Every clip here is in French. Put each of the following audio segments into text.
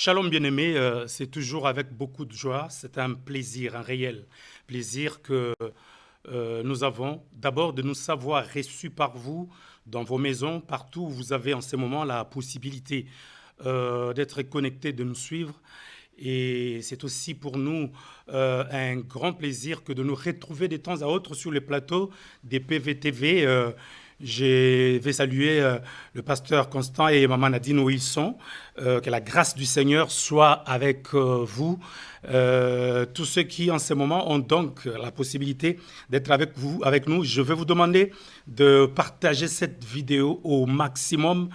Shalom bien-aimé, c'est toujours avec beaucoup de joie, c'est un plaisir, un réel plaisir que nous avons d'abord de nous savoir reçus par vous dans vos maisons, partout où vous avez en ce moment la possibilité d'être connectés, de nous suivre. Et c'est aussi pour nous un grand plaisir que de nous retrouver de temps à autre sur le plateau des PVTV. Je vais saluer le pasteur Constant et maman Nadine où ils sont. Que la grâce du Seigneur soit avec vous. Tous ceux qui en ce moment ont donc la possibilité d'être avec vous, avec nous, je vais vous demander de partager cette vidéo au maximum.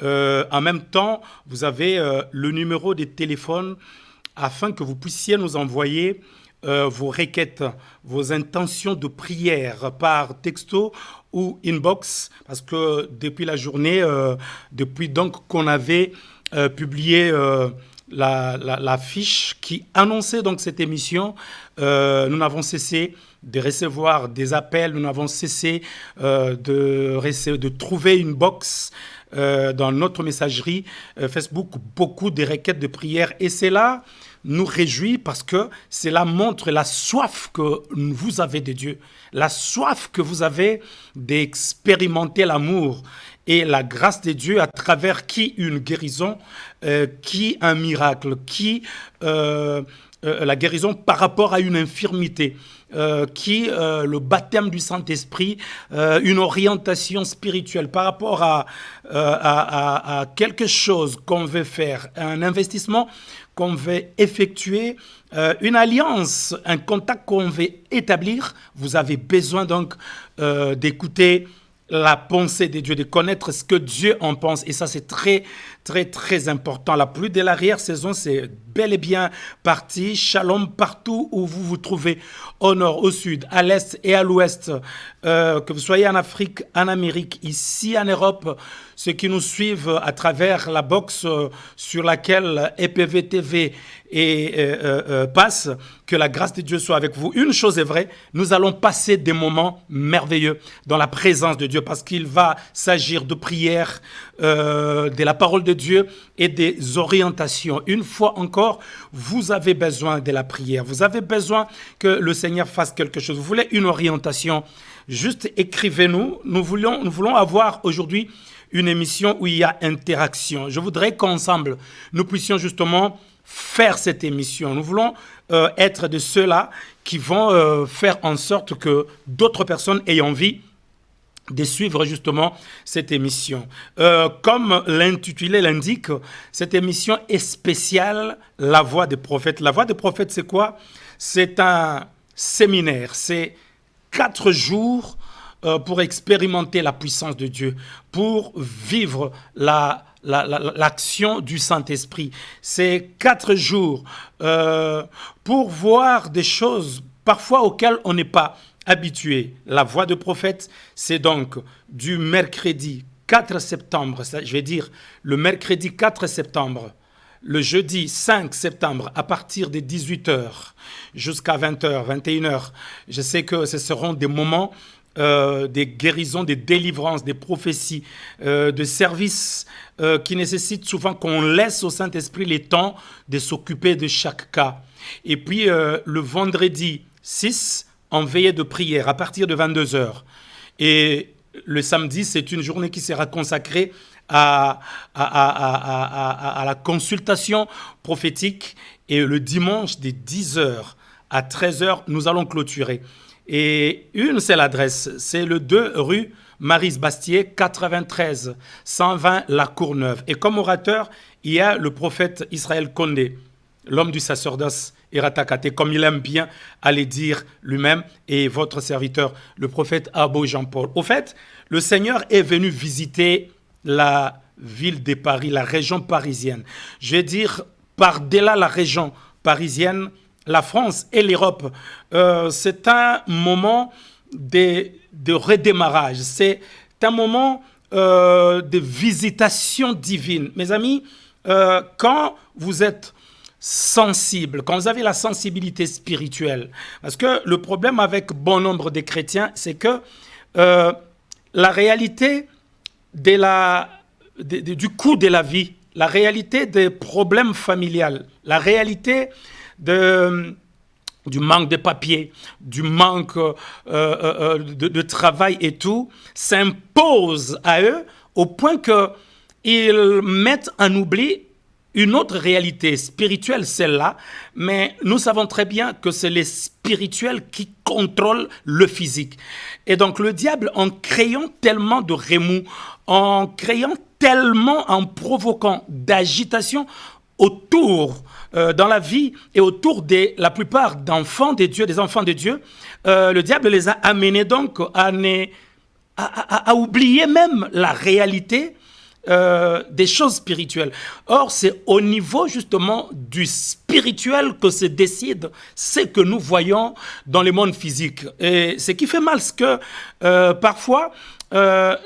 En même temps, vous avez le numéro de téléphone afin que vous puissiez nous envoyer vos requêtes, vos intentions de prière par texto ou inbox, parce que depuis la journée, depuis donc qu'on avait publié la fiche qui annonçait donc cette émission, nous n'avons cessé de recevoir des appels, nous n'avons cessé de trouver une box dans notre messagerie Facebook, beaucoup de requêtes de prière. Et c'est là nous réjouit parce que cela montre la soif que vous avez de Dieu, la soif que vous avez d'expérimenter l'amour et la grâce de Dieu à travers qui une guérison, qui un miracle, qui la guérison par rapport à une infirmité, qui le baptême du Saint-Esprit, une orientation spirituelle par rapport à quelque chose qu'on veut faire, un investissement qu'on veut effectuer, une alliance, un contact qu'on veut établir. Vous avez besoin donc d'écouter la pensée de Dieu, de connaître ce que Dieu en pense. Et ça, c'est très, très, très important. La pluie de l'arrière-saison, c'est bel et bien parti. Shalom partout où vous vous trouvez, au nord, au sud, à l'est et à l'ouest. Que vous soyez en Afrique, en Amérique, ici en Europe, ceux qui nous suivent à travers la box sur laquelle EPV TV passe, que la grâce de Dieu soit avec vous. Une chose est vraie, nous allons passer des moments merveilleux dans la présence de Dieu parce qu'il va s'agir de prière, de la parole de Dieu et des orientations. Une fois encore, vous avez besoin de la prière. Vous avez besoin que le Seigneur fasse quelque chose. Vous voulez une orientation? Juste écrivez-nous. Nous voulons avoir aujourd'hui une émission où il y a interaction. Je voudrais qu'ensemble, nous puissions justement faire cette émission. Nous voulons être de ceux-là qui vont faire en sorte que d'autres personnes aient envie de suivre justement cette émission. Comme l'intitulé l'indique, cette émission est spéciale, La Voix des Prophètes. La Voix des Prophètes, c'est quoi? C'est un séminaire, c'est 4 jours pour expérimenter la puissance de Dieu, pour vivre l'action du Saint-Esprit. C'est 4 jours pour voir des choses parfois auxquelles on n'est pas habitué. La Voix de prophète, c'est donc du mercredi 4 septembre, je vais dire le mercredi 4 septembre, le jeudi 5 septembre à partir de 18h jusqu'à 20h, 21h. Je sais que ce seront des moments des guérisons, des délivrances, des prophéties, de services qui nécessitent souvent qu'on laisse au Saint-Esprit le temps de s'occuper de chaque cas. Et puis le vendredi 6, en veillée de prière à partir de 22h. Et le samedi, c'est une journée qui sera consacrée à la consultation prophétique. Et le dimanche, de 10h à 13h, nous allons clôturer. Et une seule adresse, c'est le 2 rue Maryse-Bastier, 93 120 La Courneuve. Et comme orateur, il y a le prophète Israël Condé, l'homme du sacerdoce Iratakate, comme il aime bien aller dire lui-même, et votre serviteur, le prophète Abo Jean-Paul. Au fait, le Seigneur est venu visiter la ville de Paris, la région parisienne. Je vais dire, par-delà la région parisienne, la France et l'Europe, c'est un moment de redémarrage, c'est un moment de visitation divine. Mes amis, quand vous êtes sensible, quand vous avez la sensibilité spirituelle, parce que le problème avec bon nombre de chrétiens, c'est que la réalité du coût de la vie la réalité des problèmes familiales, la réalité du manque de papier, du manque de travail et tout, s'impose à eux au point qu'ils mettent en oubli une autre réalité spirituelle, celle-là, mais nous savons très bien que c'est les spirituels qui contrôlent le physique. Et donc le diable, en créant tellement de remous, en créant tellement, en provoquant d'agitation autour dans la vie et autour de la plupart d'enfants de Dieu, des enfants de Dieu, le diable les a amenés donc à oublier même la réalité des choses spirituelles. Or, c'est au niveau justement du spirituel que se décide ce que nous voyons dans le monde physique. Et ce qui fait mal, c'est que parfois,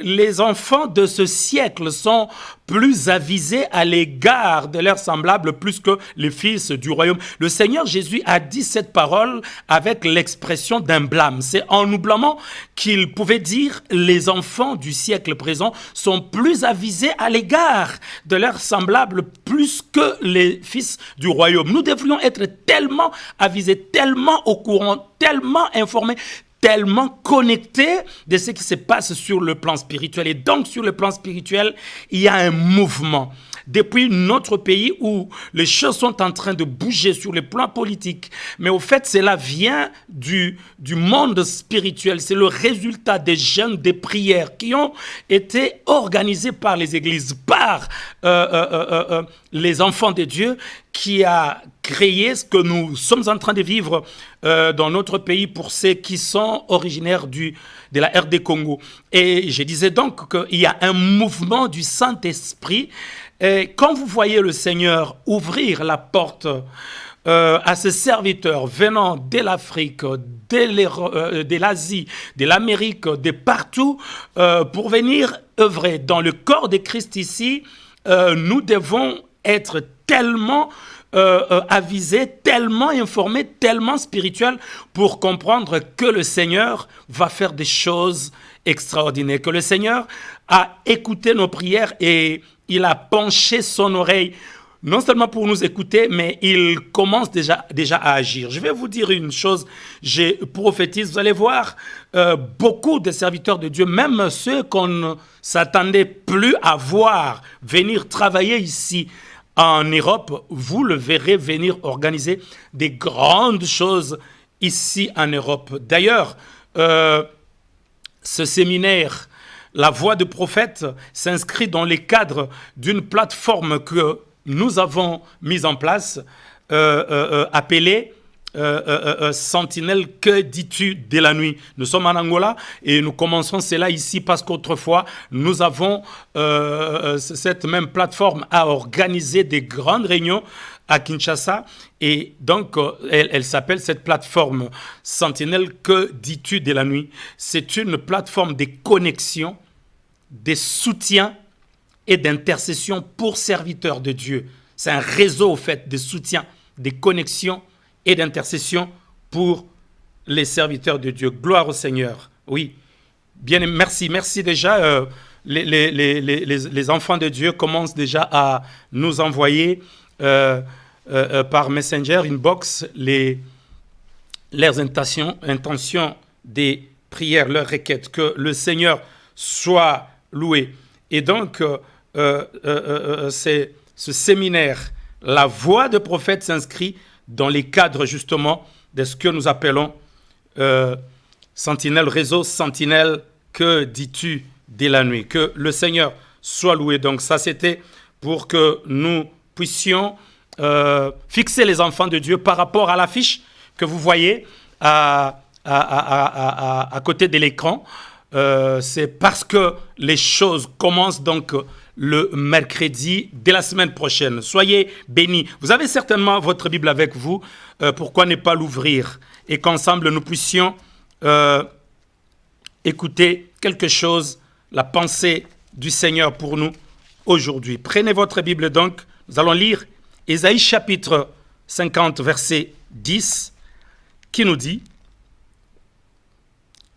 les enfants de ce siècle sont plus avisés à l'égard de leurs semblables plus que les fils du royaume. Le Seigneur Jésus a dit cette parole avec l'expression d'un blâme. C'est en nous blâmant qu'il pouvait dire les enfants du siècle présent sont plus avisés à l'égard de leurs semblables plus que les fils du royaume. Nous devrions être tellement avisés, tellement au courant, tellement informés, tellement connecté de ce qui se passe sur le plan spirituel. Et donc, sur le plan spirituel, il y a un mouvement. Depuis notre pays où les choses sont en train de bouger sur le plan politique. Mais au fait, cela vient du monde spirituel. C'est le résultat des jeûnes, des prières qui ont été organisées par les églises, par les enfants de Dieu, qui a créé ce que nous sommes en train de vivre dans notre pays pour ceux qui sont originaires de la RD Congo. Et je disais donc qu'il y a un mouvement du Saint-Esprit. Et quand vous voyez le Seigneur ouvrir la porte à ses serviteurs venant de l'Afrique, de l'Asie, de l'Amérique, de partout, pour venir œuvrer dans le corps de Christ ici, nous devons être tellement avisés, tellement informés, tellement spirituels pour comprendre que le Seigneur va faire des choses extraordinaires, que le Seigneur a écouté nos prières et il a penché son oreille, non seulement pour nous écouter, mais il commence déjà à agir. Je vais vous dire une chose, j'ai prophétise, vous allez voir, beaucoup de serviteurs de Dieu, même ceux qu'on ne s'attendait plus à voir venir travailler ici en Europe, vous le verrez venir organiser des grandes choses ici en Europe. D'ailleurs, ce séminaire, La Voix du Prophète, s'inscrit dans les cadres d'une plateforme que nous avons mise en place, appelée Sentinelle, que dis-tu de la nuit? Nous sommes en Angola et nous commençons cela ici parce qu'autrefois, nous avons cette même plateforme à organiser des grandes réunions à Kinshasa. Et donc, elle s'appelle cette plateforme Sentinelle, que dis-tu de la nuit? C'est une plateforme de connexion, de soutien et d'intercession pour serviteurs de Dieu. C'est un réseau, au fait, de soutien, de connexion et d'intercession pour les serviteurs de Dieu. Gloire au Seigneur. Oui. Bien, merci. Merci déjà. Les enfants de Dieu commencent déjà à nous envoyer par Messenger, inbox, leurs intentions des prières, leurs requêtes. Que le Seigneur soit loué. Et donc, ce séminaire, La Voix du Prophète, s'inscrit dans les cadres justement de ce que nous appelons Sentinelle, réseau Sentinelle, que dis-tu de la nuit? Que le Seigneur soit loué. Donc ça, c'était pour que nous puissions fixer les enfants de Dieu par rapport à l'affiche que vous voyez à côté de l'écran. C'est parce que les choses commencent donc le mercredi de la semaine prochaine. Soyez bénis. Vous avez certainement votre Bible avec vous. Pourquoi ne pas l'ouvrir et qu'ensemble nous puissions écouter quelque chose, la pensée du Seigneur pour nous aujourd'hui. Prenez votre Bible donc. Nous allons lire Ésaïe chapitre 50, verset 10, qui nous dit: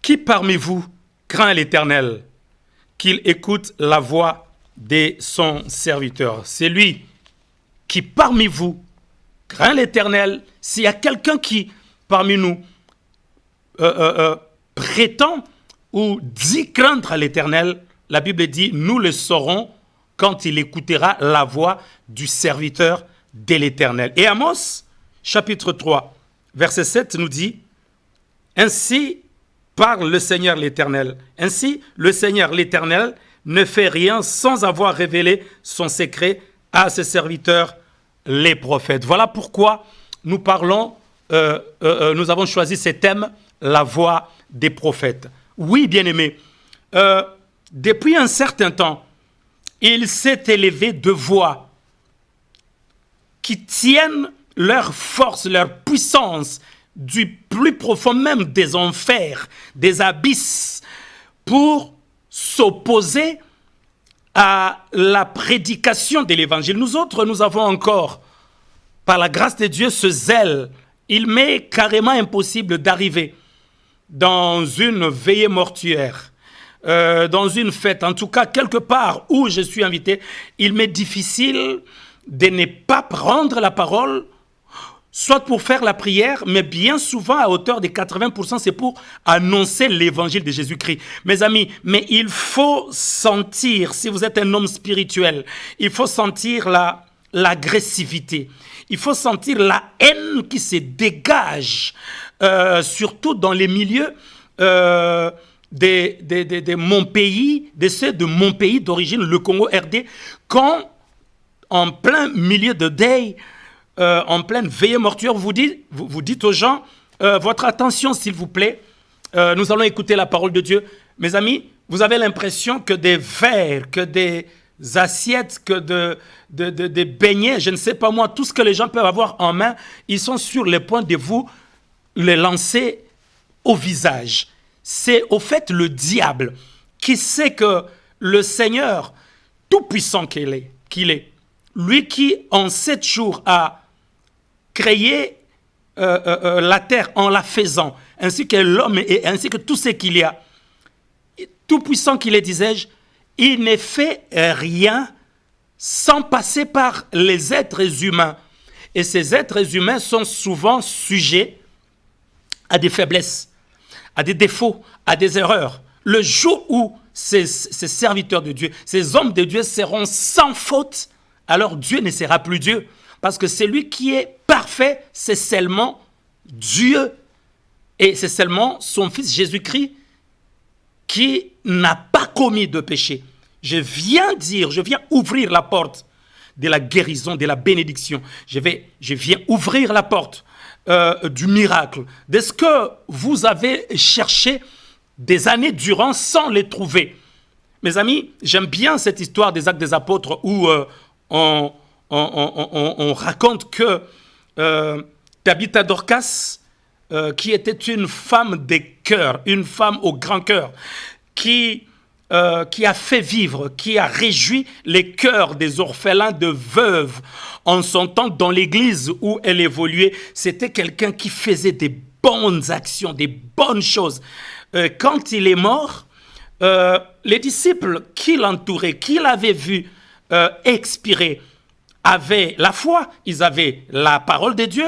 Qui parmi vous craint l'Éternel, qu'il écoute la voix de son serviteur. C'est lui qui parmi vous craint l'Éternel. S'il y a quelqu'un qui parmi nous prétend ou dit craindre à l'Éternel, la Bible dit, nous le saurons quand il écoutera la voix du serviteur de l'Éternel. Et Amos, chapitre 3, verset 7 nous dit, ainsi parle le Seigneur l'Éternel. Ainsi, le Seigneur l'Éternel ne fait rien sans avoir révélé son secret à ses serviteurs, les prophètes. Voilà pourquoi nous parlons, nous avons choisi ce thème, la voix des prophètes. Oui, bien-aimés, depuis un certain temps, il s'est élevé de voix qui tiennent leur force, leur puissance du plus profond même des enfers, des abysses, pour s'opposer à la prédication de l'évangile. Nous autres, nous avons encore, par la grâce de Dieu, ce zèle. Il m'est carrément impossible d'arriver dans une veillée mortuaire, dans une fête, en tout cas quelque part où je suis invité. Il m'est difficile de ne pas prendre la parole, soit pour faire la prière, mais bien souvent, à hauteur de 80%, c'est pour annoncer l'évangile de Jésus-Christ. Mes amis, mais il faut sentir, si vous êtes un homme spirituel, il faut sentir l'agressivité. Il faut sentir la haine qui se dégage, surtout dans les milieux de mon pays, de ceux de mon pays d'origine, le Congo RD, quand, en plein milieu de deuil, en pleine veillée mortuaire, vous dites aux gens, votre attention s'il vous plaît, nous allons écouter la parole de Dieu. Mes amis, vous avez l'impression que des verres, que des assiettes, que des beignets, je ne sais pas moi, tout ce que les gens peuvent avoir en main, ils sont sur le point de vous les lancer au visage. C'est au fait le diable qui sait que le Seigneur tout-puissant qu'il est, lui qui en 7 jours a créé la terre en la faisant, ainsi que l'homme et ainsi que tout ce qu'il y a, tout-puissant qu'il est, disais-je, il ne fait rien sans passer par les êtres humains. Et ces êtres humains sont souvent sujets à des faiblesses, à des défauts, à des erreurs. Le jour où ces serviteurs de Dieu, ces hommes de Dieu seront sans faute, alors Dieu ne sera plus Dieu. Parce que celui qui est parfait, c'est seulement Dieu. Et c'est seulement son Fils Jésus-Christ qui n'a pas commis de péché. Je viens ouvrir la porte de la guérison, de la bénédiction. Je viens ouvrir la porte du miracle, de ce que vous avez cherché des années durant sans les trouver. Mes amis, j'aime bien cette histoire des Actes des Apôtres où on raconte que Tabitha Dorcas, qui était une femme des cœurs, une femme au grand cœur, qui a fait vivre, qui a réjoui les cœurs des orphelins, de veuves en son temps dans l'église où elle évoluait. C'était quelqu'un qui faisait des bonnes actions, des bonnes choses. Quand il est mort, les disciples qui l'entouraient, qui l'avaient vu expirer, avaient la foi, ils avaient la parole de Dieu,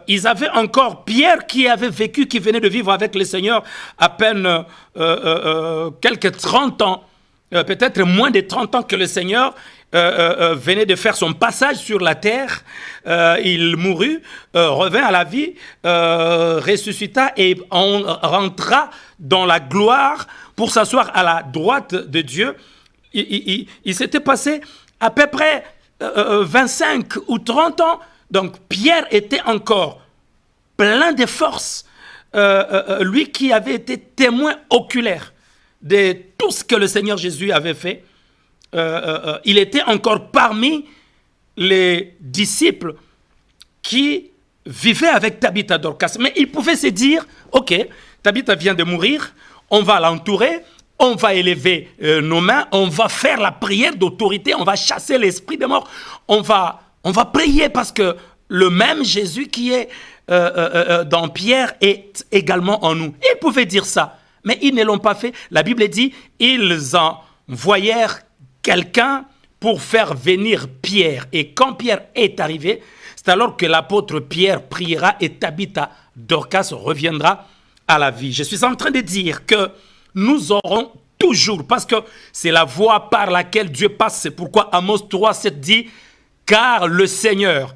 ils avaient encore Pierre qui avait vécu, qui venait de vivre avec le Seigneur à peine quelques 30 ans, peut-être moins de 30 ans que le Seigneur venait de faire son passage sur la terre. Il mourut, revint à la vie, ressuscita et on rentra dans la gloire pour s'asseoir à la droite de Dieu. Il s'était passé à peu près 25 ou 30 ans. Donc Pierre était encore plein de force. Lui qui avait été témoin oculaire de tout ce que le Seigneur Jésus avait fait, il était encore parmi les disciples qui vivaient avec Tabitha Dorcas. Mais il pouvait se dire, ok, Tabitha vient de mourir, on va l'entourer, on va élever nos mains, on va faire la prière d'autorité, on va chasser l'esprit de mort, on va prier parce que le même Jésus qui est dans Pierre est également en nous. Ils pouvaient dire ça, mais ils ne l'ont pas fait. La Bible dit, ils envoyèrent quelqu'un pour faire venir Pierre. Et quand Pierre est arrivé, c'est alors que l'apôtre Pierre priera et Tabitha, Dorcas, reviendra à la vie. Je suis en train de dire que nous aurons toujours, parce que c'est la voie par laquelle Dieu passe. C'est pourquoi Amos 3,7 dit, car le Seigneur,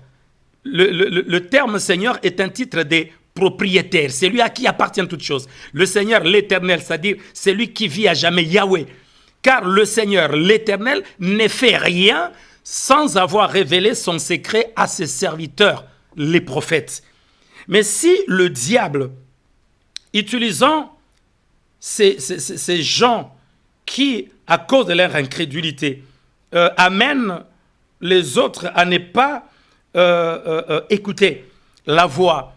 le terme Seigneur est un titre des propriétaires. C'est lui à qui appartient toutes choses. Le Seigneur, l'Éternel, c'est-à-dire c'est lui qui vit à jamais, Yahweh. Car le Seigneur, l'Éternel, ne fait rien sans avoir révélé son secret à ses serviteurs, les prophètes. Mais si le diable, utilisant ces gens qui, à cause de leur incrédulité, amènent les autres à ne pas écouter la voix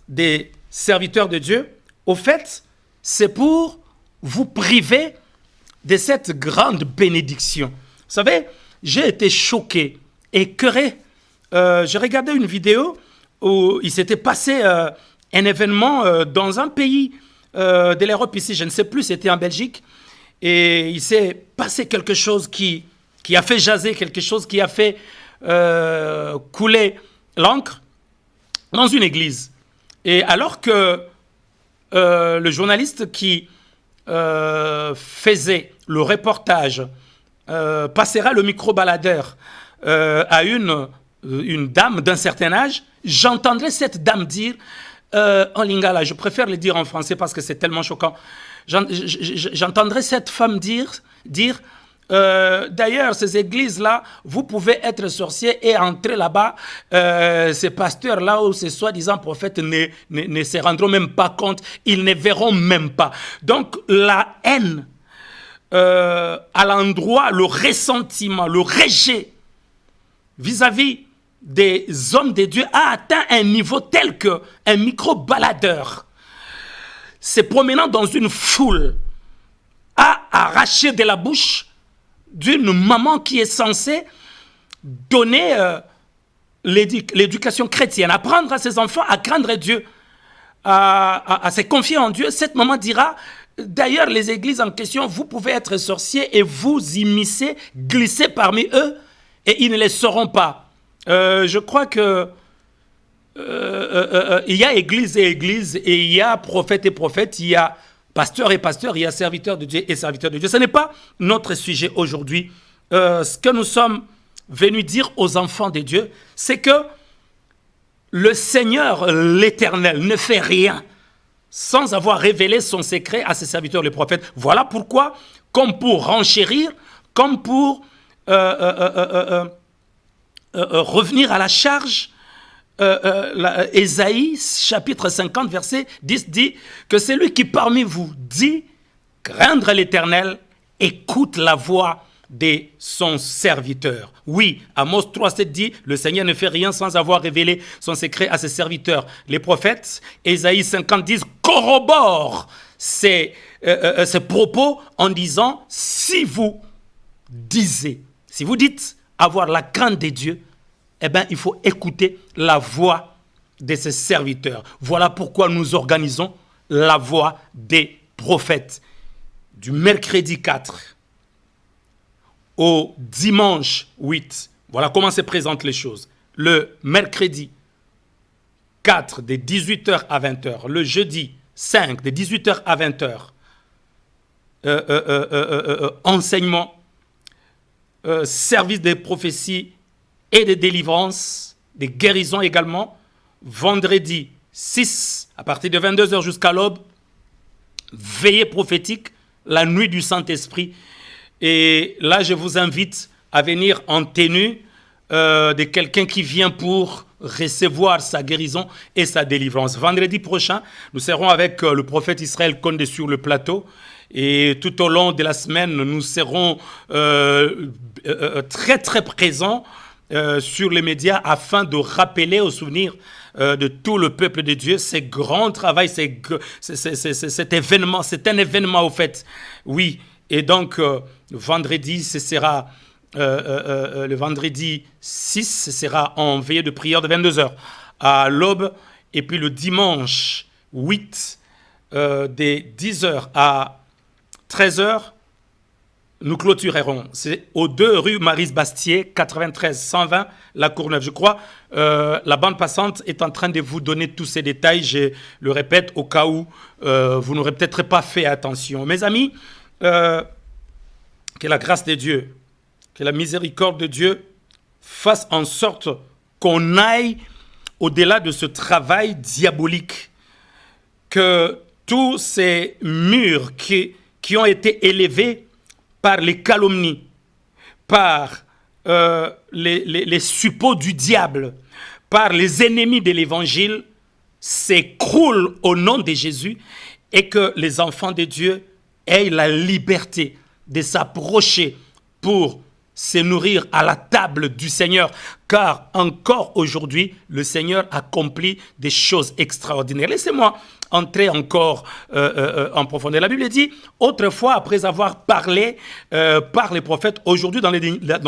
des serviteurs de Dieu, au fait, c'est pour vous priver de cette grande bénédiction. Vous savez, j'ai été choqué, écœuré. J'ai regardé une vidéo où il s'était passé un événement dans un pays de l'Europe ici, je ne sais plus, c'était en Belgique, et il s'est passé quelque chose qui a fait jaser, quelque chose qui a fait couler l'encre dans une église. Et alors que le journaliste qui faisait le reportage passera le micro-baladeur à une dame d'un certain âge, j'entendrai cette dame dire en lingala, je préfère le dire en français parce que c'est tellement choquant. J'entendrai cette femme dire d'ailleurs, ces églises-là, vous pouvez être sorcier et entrer là-bas. Ces pasteurs-là ou ces soi-disant prophètes ne se rendront même pas compte. Ils ne verront même pas. Donc, la haine à l'endroit, le ressentiment, le rejet vis-à-vis des hommes de Dieu a atteint un niveau tel que un micro-baladeur se promenant dans une foule a arraché de la bouche d'une maman qui est censée donner l'éducation chrétienne, apprendre à ses enfants à craindre Dieu, à se confier en Dieu. Cette maman dira, d'ailleurs, les églises en question, vous pouvez être sorciers et vous immiscer, glisser parmi eux, et ils ne les sauront pas. Je crois que il y a église et église, et il y a prophète et prophète, il y a pasteur et pasteur, il y a serviteur de Dieu et serviteur de Dieu. Ce n'est pas notre sujet aujourd'hui. Ce que nous sommes venus dire aux enfants de Dieu, c'est que le Seigneur, l'Éternel, ne fait rien sans avoir révélé son secret à ses serviteurs, les prophètes. Voilà pourquoi, comme pour renchérir, comme pour revenir à la charge, Ésaïe, chapitre 50, verset 10, dit que celui qui parmi vous dit craindre l'Éternel, écoute la voix de son serviteur. Oui, Amos 3,7 dit, le Seigneur ne fait rien sans avoir révélé son secret à ses serviteurs. Les prophètes, Ésaïe 50, disent, corrobore ces propos en disant, si vous dites avoir la crainte de Dieu, eh bien, il faut écouter la voix de ses serviteurs. Voilà pourquoi nous organisons la voix des prophètes. Du mercredi 4 au dimanche 8. Voilà comment se présentent les choses. Le mercredi 4 de 18h à 20h. Le jeudi 5 de 18h à 20h. Enseignement, service de prophétie et de délivrance, des guérisons également. Vendredi 6, à partir de 22h jusqu'à l'aube, veillée prophétique, la nuit du Saint-Esprit. Et là, je vous invite à venir en tenue de quelqu'un qui vient pour recevoir sa guérison et sa délivrance. Vendredi prochain, nous serons avec le prophète Israël Condé sur le plateau. Et tout au long de la semaine, nous serons très très présents sur les médias afin de rappeler au souvenir de tout le peuple de Dieu ce grand travail, cet événement. C'est un événement au fait, oui. Et donc, vendredi, ce sera le vendredi 6, ce sera en veillée de prière de 22h à l'aube. Et puis le dimanche 8, de 10h à 13h, nous clôturerons. C'est aux 2 rue Maryse-Bastier, 93 120, La Courneuve. Je crois la bande passante est en train de vous donner tous ces détails. Je le répète au cas où vous n'aurez peut-être pas fait attention. Mes amis, que la grâce de Dieu, que la miséricorde de Dieu fasse en sorte qu'on aille au-delà de ce travail diabolique, que tous ces murs qui ont été élevés par les calomnies, par les suppôts du diable, par les ennemis de l'évangile, s'écroulent au nom de Jésus et que les enfants de Dieu aient la liberté de s'approcher pour se nourrir à la table du Seigneur, car encore aujourd'hui, le Seigneur accomplit des choses extraordinaires. Laissez-moi entrer encore en profondeur. La Bible dit, autrefois, après avoir parlé par les prophètes, aujourd'hui, dans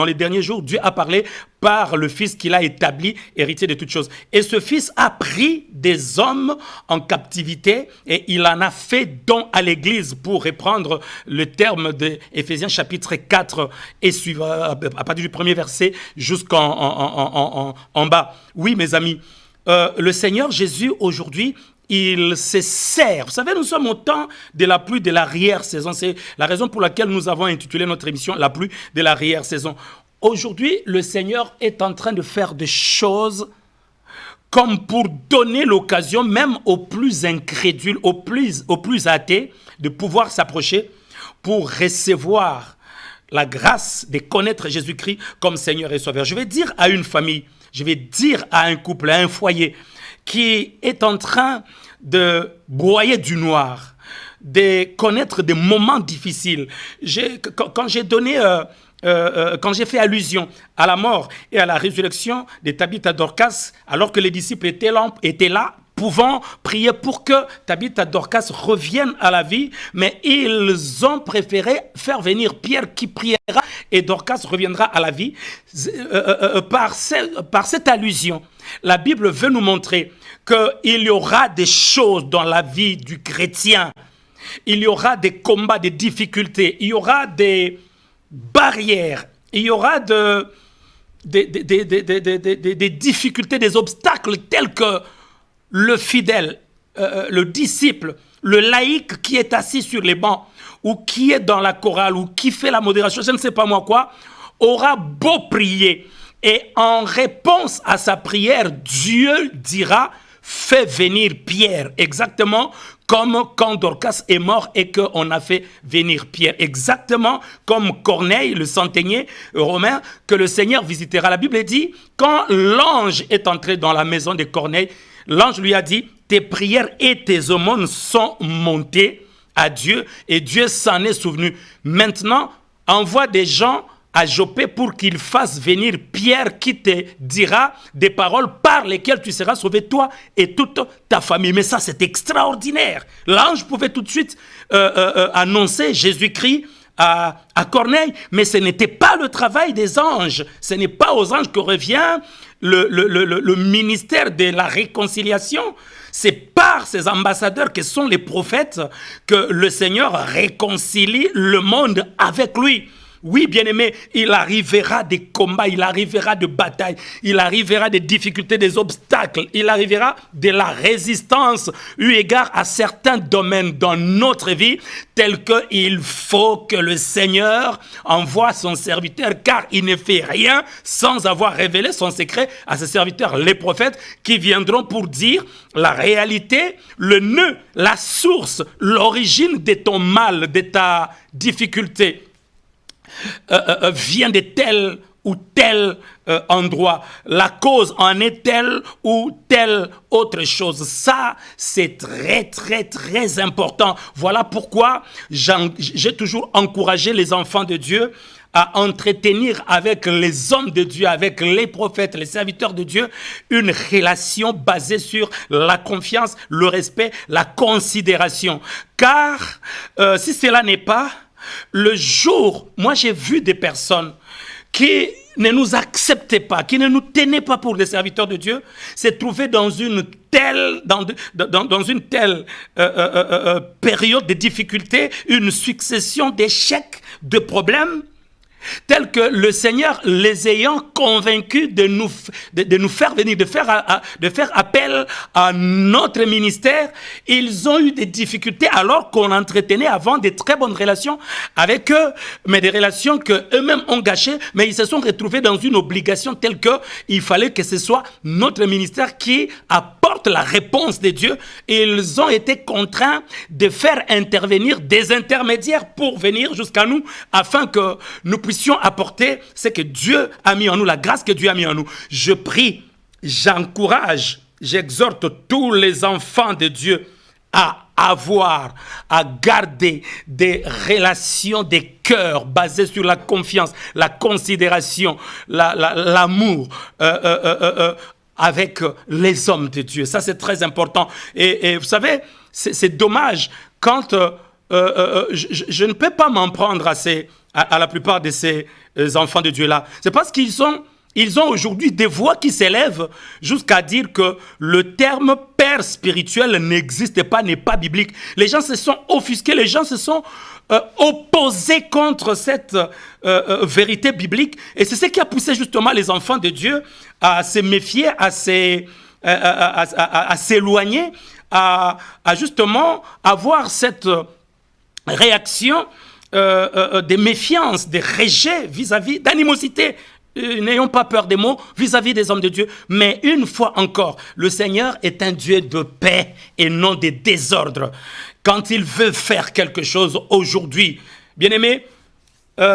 les derniers jours, Dieu a parlé par le Fils qu'il a établi, héritier de toutes choses. Et ce Fils a pris des hommes en captivité et il en a fait don à l'Église, pour reprendre le terme d'Éphésiens chapitre 4 et suivant, à partir du premier verset jusqu'en bas. Oui, mes amis, le Seigneur Jésus, aujourd'hui, il se sert. Vous savez, nous sommes au temps de la pluie de l'arrière-saison. C'est la raison pour laquelle nous avons intitulé notre émission « La pluie de l'arrière-saison ». Aujourd'hui, le Seigneur est en train de faire des choses comme pour donner l'occasion, même aux plus incrédules, aux plus athées, de pouvoir s'approcher pour recevoir la grâce de connaître Jésus-Christ comme Seigneur et Sauveur. Je vais dire à une famille, je vais dire à un couple, à un foyer, qui est en train de broyer du noir, de connaître des moments difficiles. Quand j'ai fait allusion à la mort et à la résurrection de Tabitha Dorcas, alors que les disciples étaient là, pouvant prier pour que Tabitha Dorcas revienne à la vie, mais ils ont préféré faire venir Pierre qui priera et Dorcas reviendra à la vie. Par cette allusion, la Bible veut nous montrer qu'il y aura des choses dans la vie du chrétien. Il y aura des combats, des difficultés, il y aura des barrières, il y aura des difficultés, des obstacles tels que le fidèle, le disciple, le laïc qui est assis sur les bancs ou qui est dans la chorale ou qui fait la modération, je ne sais pas moi quoi, aura beau prier et en réponse à sa prière, Dieu dira « Fais venir Pierre », exactement comme quand Dorcas est mort et qu'on a fait venir Pierre. Exactement comme Corneille, le centenier romain, que le Seigneur visitera. La Bible dit, quand l'ange est entré dans la maison de Corneille, l'ange lui a dit, tes prières et tes aumônes sont montées à Dieu et Dieu s'en est souvenu. Maintenant, envoie des gens à Joppé pour qu'il fasse venir Pierre qui te dira des paroles par lesquelles tu seras sauvé, toi et toute ta famille. Mais ça, c'est extraordinaire. L'ange pouvait tout de suite annoncer Jésus-Christ à Corneille, mais ce n'était pas le travail des anges. Ce n'est pas aux anges que revient le ministère de la réconciliation. C'est par ces ambassadeurs que sont les prophètes que le Seigneur réconcilie le monde avec lui. Oui, bien-aimé, il arrivera des combats, il arrivera de batailles, il arrivera des difficultés, des obstacles, il arrivera de la résistance eu égard à certains domaines dans notre vie, tels qu'il faut que le Seigneur envoie son serviteur, car il ne fait rien sans avoir révélé son secret à ses serviteurs, les prophètes, qui viendront pour dire la réalité, le nœud, la source, l'origine de ton mal, de ta difficulté. Vient de tel ou tel endroit. La cause en est telle ou telle autre chose. Ça, c'est très, très, très important. Voilà pourquoi j'ai toujours encouragé les enfants de Dieu à entretenir avec les hommes de Dieu, avec les prophètes, les serviteurs de Dieu, une relation basée sur la confiance, le respect, la considération. Car si cela n'est pas, le jour, moi j'ai vu des personnes qui ne nous acceptait pas, qui ne nous tenait pas pour des serviteurs de Dieu, s'est trouvé dans une telle période de difficultés, une succession d'échecs, de problèmes, tels que le Seigneur les ayant convaincus de nous faire venir, de faire appel à notre ministère, ils ont eu des difficultés alors qu'on entretenait avant des très bonnes relations avec eux, mais des relations qu'eux-mêmes ont gâchées, mais ils se sont retrouvés dans une obligation telle qu'il fallait que ce soit notre ministère qui apporte la réponse de Dieu, et ils ont été contraints de faire intervenir des intermédiaires pour venir jusqu'à nous, afin que nous puissions apporter ce que Dieu a mis en nous, la grâce que Dieu a mis en nous. Je prie, j'encourage, j'exhorte tous les enfants de Dieu à garder des relations, des cœurs basés sur la confiance, la considération, l'amour, avec les hommes de Dieu. Ça, c'est très important. Et vous savez, c'est dommage quand je ne peux pas m'en prendre à la plupart de ces enfants de Dieu-là. C'est parce qu'ils ont aujourd'hui des voix qui s'élèvent jusqu'à dire que le terme père spirituel n'existe pas, n'est pas biblique. Les gens se sont offusqués, les gens se sont opposés contre cette vérité biblique. Et c'est ce qui a poussé justement les enfants de Dieu à se méfier, à s'éloigner, à justement avoir cette réaction de méfiance, de rejet vis-à-vis, d'animosité. N'ayons pas peur des mots vis-à-vis des hommes de Dieu. Mais une fois encore, le Seigneur est un Dieu de paix et non de désordre. Quand il veut faire quelque chose aujourd'hui, bien-aimés,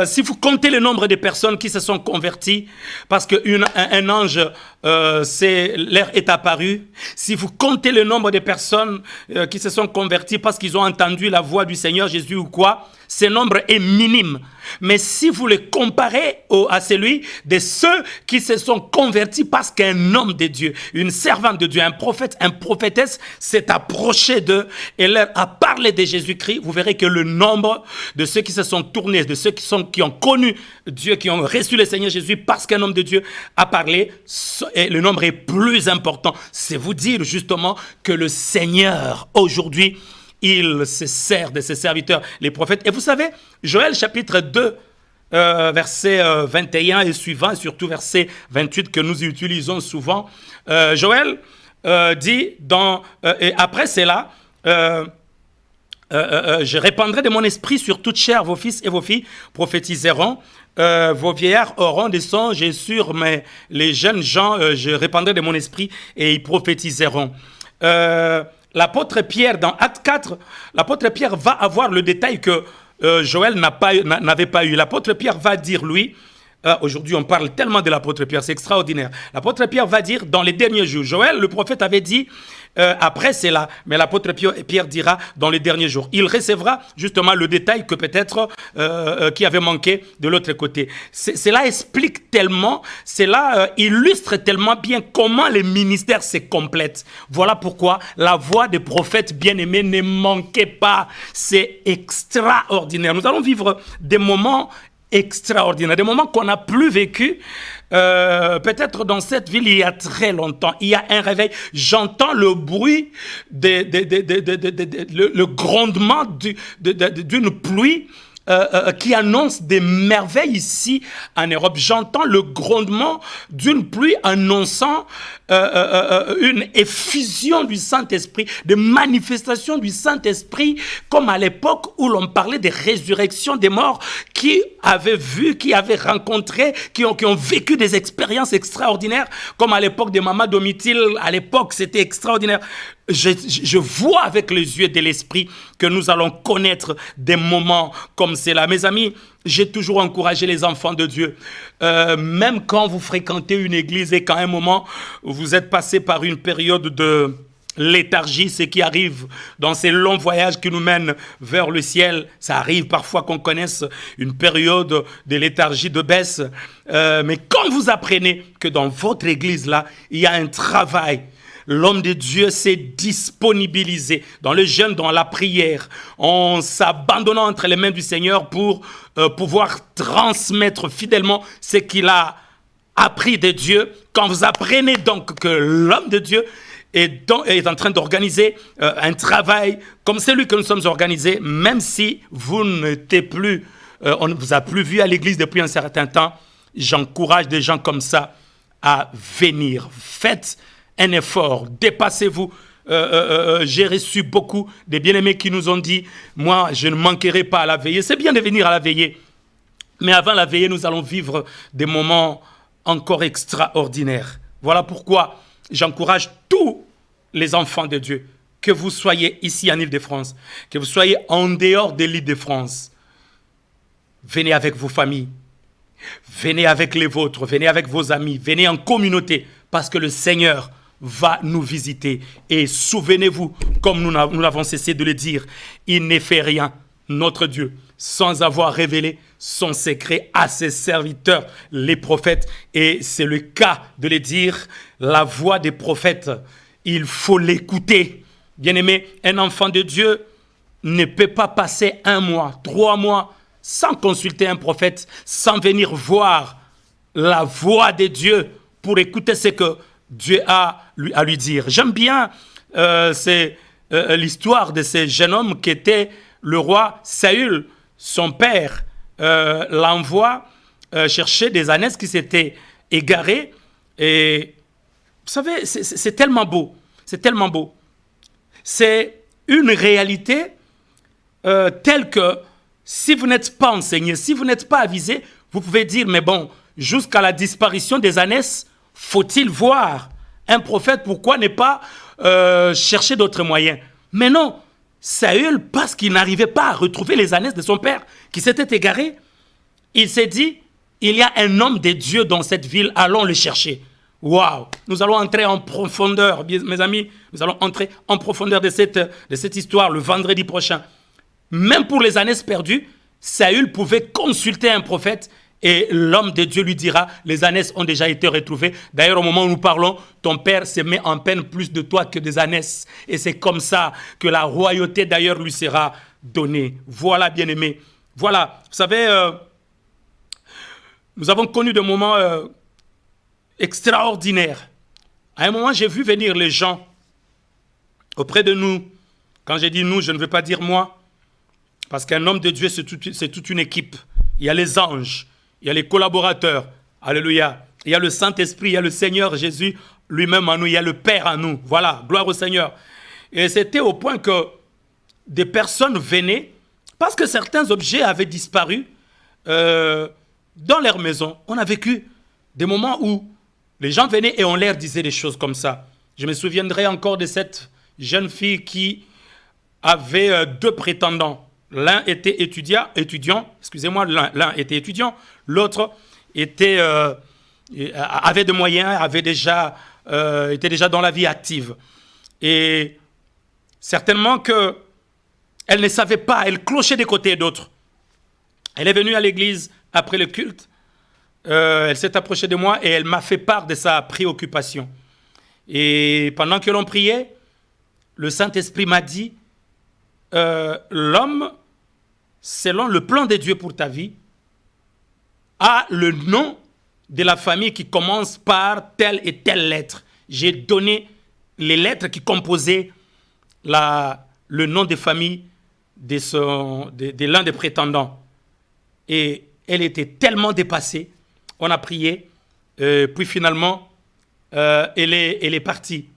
si vous comptez le nombre de personnes qui se sont converties parce qu'un ange leur est apparu, si vous comptez le nombre de personnes qui se sont converties parce qu'ils ont entendu la voix du Seigneur Jésus ou quoi, ce nombre est minime. Mais si vous le comparez à celui de ceux qui se sont convertis parce qu'un homme de Dieu, une servante de Dieu, un prophète, une prophétesse s'est approché d'eux et leur a parlé de Jésus-Christ, vous verrez que le nombre de ceux qui se sont tournés, de ceux qui ont connu Dieu, qui ont reçu le Seigneur Jésus parce qu'un homme de Dieu a parlé, et le nombre est plus important. C'est vous dire justement que le Seigneur aujourd'hui, il se sert de ses serviteurs, les prophètes. Et vous savez, Joël chapitre 2, verset 21 et suivant, et surtout verset 28 que nous utilisons souvent, Joël dit, et après cela, je répandrai de mon esprit sur toute chair, vos fils et vos filles prophétiseront, vos vieillards auront des songes, et sur les jeunes gens, je répandrai de mon esprit et ils prophétiseront. L'apôtre Pierre, dans Acte 4, l'apôtre Pierre va avoir le détail que Joël n'avait pas eu. L'apôtre Pierre va dire, lui, aujourd'hui on parle tellement de l'apôtre Pierre, c'est extraordinaire. L'apôtre Pierre va dire, dans les derniers jours, Joël, le prophète, avait dit, après c'est là, mais l'apôtre Pierre dira, dans les derniers jours. Il recevra justement le détail que peut-être qui avait manqué de l'autre côté. Cela explique tellement, cela illustre tellement bien comment les ministères se complètent. Voilà pourquoi la voix des prophètes bien-aimés ne manquait pas. C'est extraordinaire. Nous allons vivre des moments extraordinaires, des moments qu'on n'a plus vécu. Peut-être dans cette ville il y a très longtemps, il y a un réveil, j'entends le bruit, le grondement d'une pluie qui annonce des merveilles ici en Europe. J'entends le grondement d'une pluie annonçant une effusion du Saint-Esprit, des manifestations du Saint-Esprit, comme à l'époque où l'on parlait des résurrections des morts, qui avaient vu, qui avaient rencontré, qui ont vécu des expériences extraordinaires, comme à l'époque de Mama Domitil. À l'époque, c'était extraordinaire. Je vois avec les yeux de l'esprit que nous allons connaître des moments comme cela. Mes amis, j'ai toujours encouragé les enfants de Dieu. Même quand vous fréquentez une église et qu'à un moment, vous êtes passé par une période de léthargie, ce qui arrive dans ces longs voyages qui nous mènent vers le ciel. Ça arrive parfois qu'on connaisse une période de léthargie, de baisse. Mais quand vous apprenez que dans votre église-là, il y a un travail, l'homme de Dieu s'est disponibilisé dans le jeûne, dans la prière, en s'abandonnant entre les mains du Seigneur pour pouvoir transmettre fidèlement ce qu'il a appris de Dieu, quand vous apprenez donc que l'homme de Dieu est en train d'organiser un travail comme celui que nous sommes organisés, même si vous n'êtes plus, on ne vous a plus vu à l'église depuis un certain temps, j'encourage des gens comme ça à venir. Faites un effort, dépassez-vous. J'ai reçu beaucoup de bien-aimés qui nous ont dit, moi, je ne manquerai pas à la veillée. C'est bien de venir à la veillée, mais avant la veillée, nous allons vivre des moments encore extraordinaires. Voilà pourquoi j'encourage tous les enfants de Dieu, que vous soyez ici en Île-de-France, que vous soyez en dehors de l'Île-de-France. Venez avec vos familles, venez avec les vôtres, venez avec vos amis, venez en communauté, parce que le Seigneur va nous visiter. Et souvenez-vous, comme nous n'avons cessé de le dire, il ne fait rien, notre Dieu, sans avoir révélé son secret à ses serviteurs, les prophètes. Et c'est le cas de le dire, la voix des prophètes, il faut l'écouter. Bien-aimé, un enfant de Dieu ne peut pas passer 1 mois, 3 mois, sans consulter un prophète, sans venir voir la voix de Dieu pour écouter ce que Dieu a à lui dire. J'aime bien l'histoire de ce jeune homme qui était le roi Saül. Son père l'envoie chercher des ânesses qui s'étaient égarées. Et vous savez, c'est tellement beau. C'est tellement beau. C'est une réalité telle que si vous n'êtes pas enseigné, si vous n'êtes pas avisé, vous pouvez dire, mais bon, jusqu'à la disparition des ânesses, faut-il voir un prophète? Pourquoi ne pas chercher d'autres moyens? Mais non, Saül, parce qu'il n'arrivait pas à retrouver les ânesses de son père, qui s'était égaré, il s'est dit, il y a un homme de Dieu dans cette ville, allons le chercher. Waouh! Nous allons entrer en profondeur, mes amis, nous allons entrer en profondeur de cette histoire le vendredi prochain. Même pour les ânesses perdues, Saül pouvait consulter un prophète et l'homme de Dieu lui dira, les ânesses ont déjà été retrouvées. D'ailleurs, au moment où nous parlons, ton père se met en peine plus de toi que des ânesses. Et c'est comme ça que la royauté d'ailleurs lui sera donnée. Voilà, bien-aimés. Voilà, vous savez, nous avons connu des moments extraordinaires. À un moment, j'ai vu venir les gens auprès de nous. Quand j'ai dit nous, je ne veux pas dire moi. Parce qu'un homme de Dieu, c'est toute une équipe. Il y a les anges, il y a les collaborateurs. Alléluia. Il y a le Saint-Esprit, il y a le Seigneur Jésus lui-même en nous, il y a le Père en nous. Voilà, gloire au Seigneur. Et c'était au point que des personnes venaient, parce que certains objets avaient disparu dans leur maison. On a vécu des moments où les gens venaient et on leur disait des choses comme ça. Je me souviendrai encore de cette jeune fille qui avait 2 prétendants. L'un était étudiant, excusez-moi, l'un était étudiant, l'autre était, avait des moyens, était déjà dans la vie active. Et certainement qu'elle ne savait pas, elle clochait des côtés d'autres. Elle est venue à l'église après le culte, elle s'est approchée de moi et elle m'a fait part de sa préoccupation. Et pendant que l'on priait, le Saint-Esprit m'a dit, l'homme, selon le plan de Dieu pour ta vie, a le nom de la famille qui commence par telle et telle lettre. J'ai donné les lettres qui composaient le nom de famille de l'un des prétendants. Et elle était tellement dépassée. On a prié, puis finalement, elle est partie.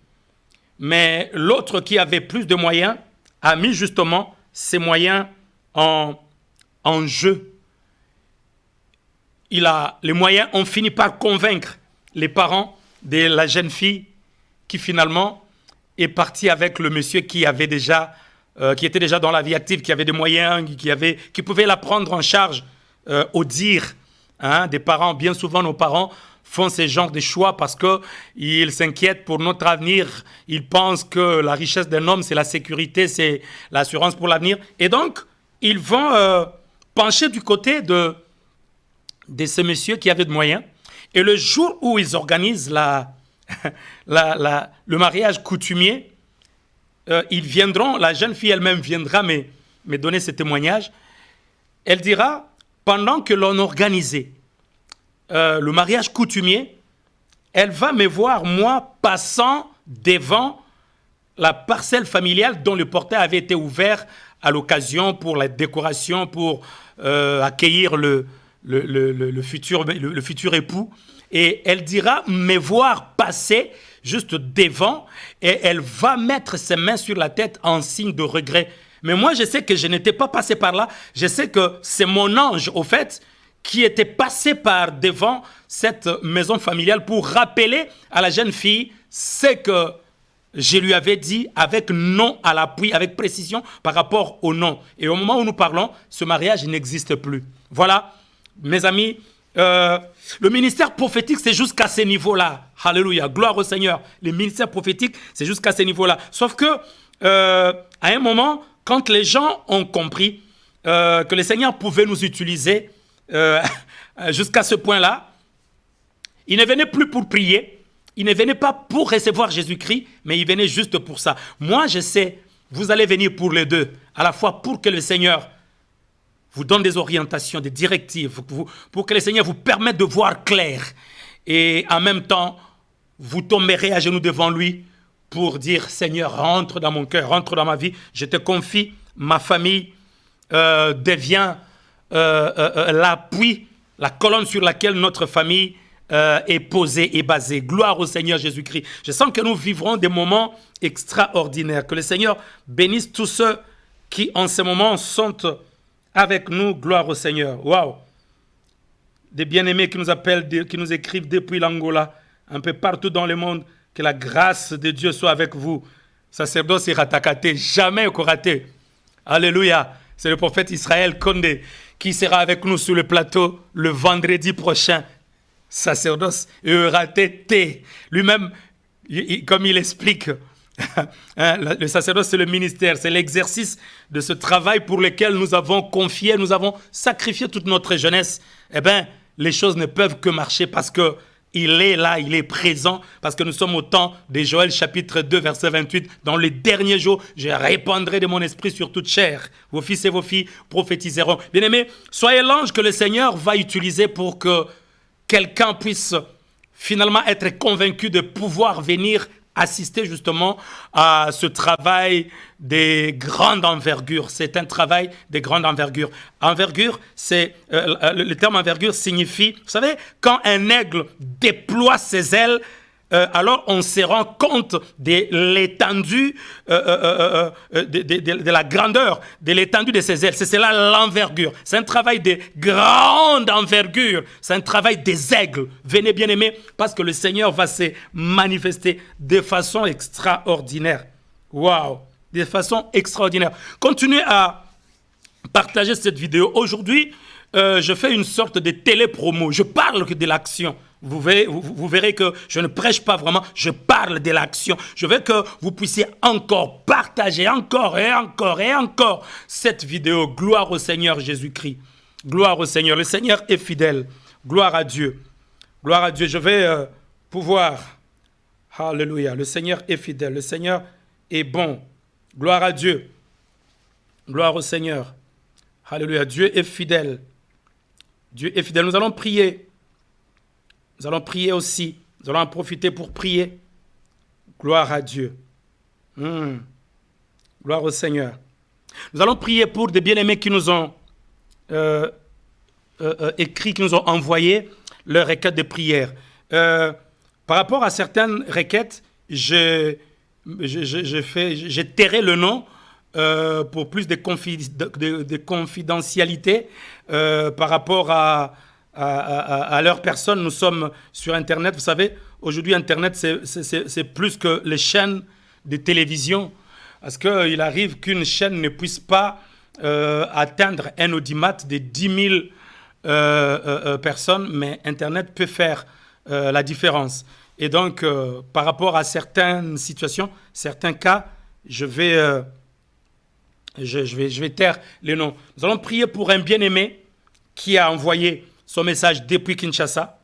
Mais l'autre qui avait plus de moyens a mis justement ses moyens en jeu. Les moyens ont fini par convaincre les parents de la jeune fille qui finalement est partie avec le monsieur qui était déjà dans la vie active, qui avait des moyens, qui pouvait la prendre en charge au dire des parents. Bien souvent, nos parents font ce genre de choix parce qu'ils s'inquiètent pour notre avenir. Ils pensent que la richesse d'un homme, c'est la sécurité, c'est l'assurance pour l'avenir. Et donc, ils vont pencher du côté de ce monsieur qui avait de moyens. Et le jour où ils organisent le mariage coutumier, ils viendront, la jeune fille elle-même viendra me donner ce témoignage. Elle dira, pendant que l'on organisait le mariage coutumier, elle va me voir, moi, passant devant la parcelle familiale dont le portail avait été ouvert à l'occasion pour la décoration, pour accueillir le futur époux. Et elle dira me voir passer juste devant et elle va mettre ses mains sur la tête en signe de regret. Mais moi, je sais que je n'étais pas passé par là. Je sais que c'est mon ange, au fait, qui était passé par devant cette maison familiale pour rappeler à la jeune fille ce que je lui avais dit avec nom à l'appui, avec précision par rapport au nom. Et au moment où nous parlons, ce mariage n'existe plus. Voilà, mes amis, le ministère prophétique, c'est jusqu'à ce niveau-là. Alléluia, gloire au Seigneur. Le ministère prophétique, c'est jusqu'à ce niveau-là. Sauf que, à un moment, quand les gens ont compris que le Seigneur pouvait nous utiliser jusqu'à ce point-là, ils ne venaient plus pour prier, ils ne venaient pas pour recevoir Jésus-Christ, mais ils venaient juste pour ça. Moi, je sais, vous allez venir pour les deux, à la fois pour que le Seigneur vous donne des orientations, des directives, pour que le Seigneur vous permette de voir clair. Et en même temps, vous tomberez à genoux devant lui pour dire, Seigneur, rentre dans mon cœur, rentre dans ma vie, je te confie, ma famille devient l'appui, la colonne sur laquelle notre famille est posée et basée. Gloire au Seigneur Jésus-Christ. Je sens que nous vivrons des moments extraordinaires. Que le Seigneur bénisse tous ceux qui, en ce moment, sont avec nous. Gloire au Seigneur. Waouh! Des bien-aimés qui nous appellent, qui nous écrivent depuis l'Angola, un peu partout dans le monde. Que la grâce de Dieu soit avec vous. Sacerdoce Ratakate, jamais raté. Alléluia. C'est le prophète Israël Condé qui sera avec nous sur le plateau le vendredi prochain. Sacerdoce raté. Lui-même, comme il explique, le sacerdoce, c'est le ministère, c'est l'exercice de ce travail pour lequel nous avons confié, nous avons sacrifié toute notre jeunesse. Eh bien, les choses ne peuvent que marcher parce que il est là, il est présent, parce que nous sommes au temps de Joël chapitre 2, verset 28. Dans les derniers jours, je répandrai de mon esprit sur toute chair. Vos fils et vos filles prophétiseront. Bien-aimés, soyez l'ange que le Seigneur va utiliser pour que quelqu'un puisse finalement être convaincu de pouvoir venir assister justement à ce travail de grande envergure. C'est un travail de grande envergure. Envergure, c'est le terme envergure signifie, vous savez, quand un aigle déploie ses ailes, alors on se rend compte de l'étendue, de la grandeur, de l'étendue de ses ailes. C'est cela l'envergure. C'est un travail de grande envergure. C'est un travail des aigles. Venez bien aimés, parce que le Seigneur va se manifester de façon extraordinaire. Waouh! De façon extraordinaire. Continuez à partager cette vidéo. Aujourd'hui, je fais une sorte de télépromo. Je parle que de l'action. Vous verrez que je ne prêche pas vraiment, je parle de l'action. Je veux que vous puissiez encore partager, encore et encore et encore cette vidéo. Gloire au Seigneur Jésus-Christ. Gloire au Seigneur. Le Seigneur est fidèle. Gloire à Dieu. Gloire à Dieu. Je vais pouvoir. Alléluia. Le Seigneur est fidèle. Le Seigneur est bon. Gloire à Dieu. Gloire au Seigneur. Alléluia. Dieu est fidèle. Dieu est fidèle. Nous allons prier. Nous allons prier aussi. Nous allons en profiter pour prier. Gloire à Dieu. Gloire au Seigneur. Nous allons prier pour des bien-aimés qui nous ont écrit, qui nous ont envoyé leurs requêtes de prière. Par rapport à certaines requêtes, j'ai terré le nom pour plus de confidentialité par rapport à leur personne. Nous sommes sur Internet. Vous savez, aujourd'hui, Internet, c'est plus que les chaînes de télévision. Parce qu'il arrive qu'une chaîne ne puisse pas atteindre un audimat de 10 000 personnes, mais Internet peut faire la différence. Et donc, par rapport à certaines situations, certains cas, je vais taire les noms. Nous allons prier pour un bien-aimé qui a envoyé son message depuis Kinshasa.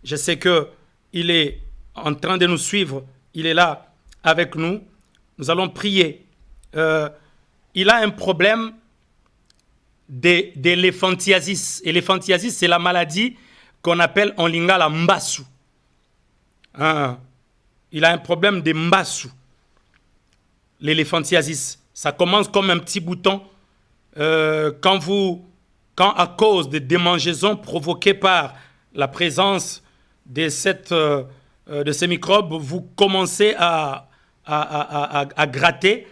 Je sais qu'il est en train de nous suivre. Il est là avec nous. Nous allons prier. Il a un problème d'éléphantiasis. Éléphantiasis, c'est la maladie qu'on appelle en lingala mbasu. Hein? Il a un problème de mbasu. L'éléphantiasis. Ça commence comme un petit bouton. Quand à cause de démangeaisons provoquées par la présence de ces microbes, vous commencez à gratter,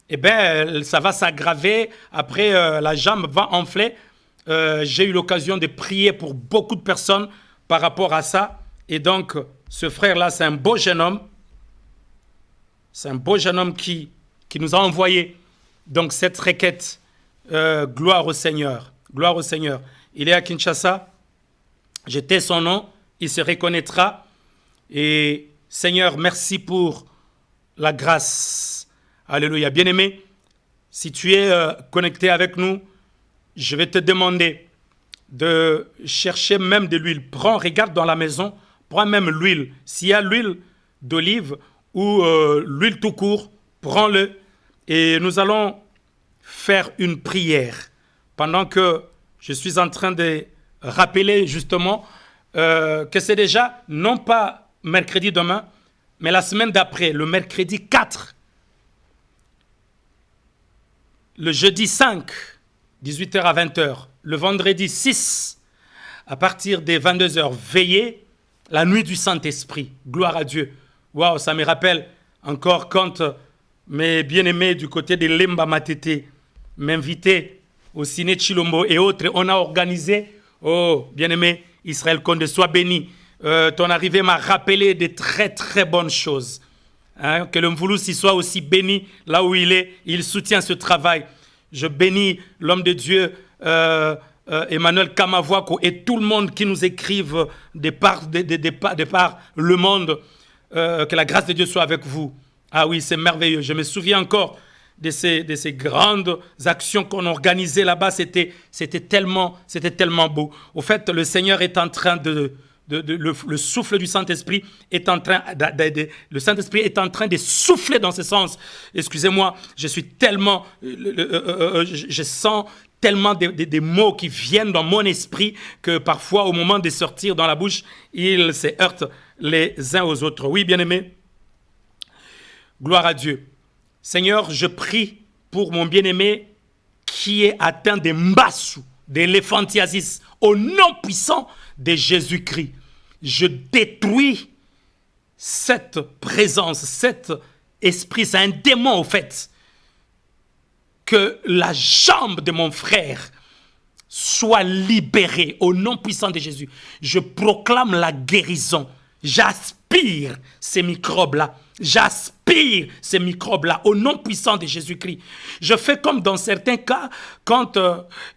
eh bien, ça va s'aggraver. Après, la jambe va enfler. J'ai eu l'occasion de prier pour beaucoup de personnes par rapport à ça. Et donc, ce frère-là, c'est un beau jeune homme. C'est un beau jeune homme qui nous a envoyé donc cette requête. Gloire au Seigneur. Gloire au Seigneur. Il est à Kinshasa. Je tais son nom. Il se reconnaîtra. Et Seigneur, merci pour la grâce. Alléluia. Bien-aimé, si tu es connecté avec nous, je vais te demander de chercher même de l'huile. Regarde dans la maison, prends même l'huile. S'il y a l'huile d'olive ou l'huile tout court, prends-le. Et nous allons faire une prière pendant que je suis en train de rappeler justement que c'est déjà non pas mercredi demain, mais la semaine d'après, le mercredi 4, le jeudi 5, 18h à 20h, le vendredi 6, à partir des 22h, veillez, la nuit du Saint-Esprit. Gloire à Dieu. Waouh, ça me rappelle encore quand mes bien-aimés du côté de Lemba Matete m'invitaient au Ciné Chilombo et autres. On a organisé, oh, bien-aimé Israël Condé, sois béni. Ton arrivée m'a rappelé de très très bonnes choses. Hein, que le Mvouloussi soit aussi béni là où il est. Il soutient ce travail. Je bénis l'homme de Dieu, Emmanuel Kamavwako, et tout le monde qui nous écrivent de par le monde. Que la grâce de Dieu soit avec vous. Ah oui, c'est merveilleux. Je me souviens encore de ces grandes actions qu'on organisait là-bas. C'était tellement beau. Au fait, le Seigneur est en train le souffle du Saint-Esprit est en train le Saint-Esprit est en train de souffler dans ce sens. Excusez-moi, je suis tellement je sens tellement des mots qui viennent dans mon esprit que parfois au moment de sortir dans la bouche, ils se heurtent les uns aux autres. Oui, bien-aimé, gloire à Dieu. Seigneur, je prie pour mon bien-aimé qui est atteint de mbasu, d'éléphantiasis, au nom puissant de Jésus-Christ. Je détruis cette présence, cet esprit, c'est un démon au fait. Que la jambe de mon frère soit libérée au nom puissant de Jésus. Je proclame la guérison. J'aspire ces microbes-là. J'aspire ces microbes-là au nom puissant de Jésus-Christ. Je fais comme dans certains cas, quand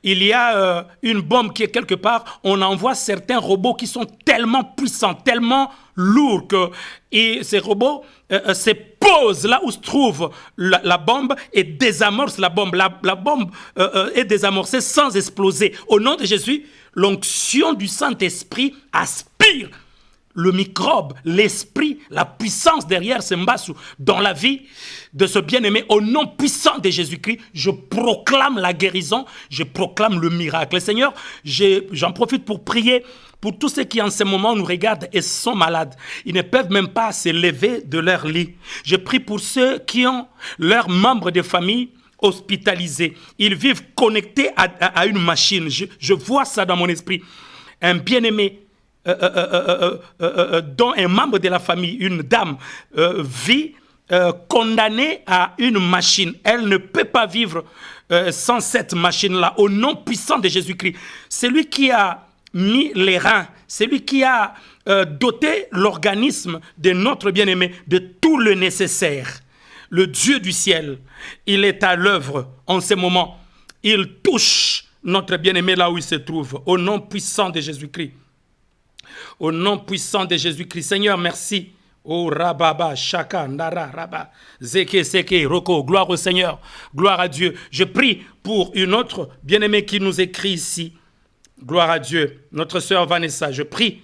il y a une bombe qui est quelque part, on envoie certains robots qui sont tellement puissants, tellement lourds que ces robots se posent là où se trouve la bombe et désamorcent la bombe. La bombe est désamorcée sans exploser. Au nom de Jésus, l'onction du Saint-Esprit aspire le microbe, l'esprit, la puissance derrière ce mbasu dans la vie de ce bien-aimé. Au nom puissant de Jésus-Christ, je proclame la guérison, je proclame le miracle. Seigneur, j'en profite pour prier pour tous ceux qui en ce moment nous regardent et sont malades. Ils ne peuvent même pas se lever de leur lit. Je prie pour ceux qui ont leurs membres de famille hospitalisés. Ils vivent connectés à une machine. Je vois ça dans mon esprit. Un bien-aimé dont un membre de la famille, une dame, vit condamnée à une machine. Elle ne peut pas vivre sans cette machine-là. Au nom puissant de Jésus-Christ, celui qui a mis les reins, celui qui a doté l'organisme de notre bien-aimé de tout le nécessaire. Le Dieu du ciel, il est à l'œuvre en ce moment. Il touche notre bien-aimé là où il se trouve. Au nom puissant de Jésus-Christ. Au nom puissant de Jésus-Christ. Seigneur, merci. Oh Rababa, Shaka, Ndara, Rabba, Zeke, Seke, Roko. Gloire au Seigneur. Gloire à Dieu. Je prie pour une autre bien-aimée qui nous écrit ici. Gloire à Dieu. Notre sœur Vanessa, je prie.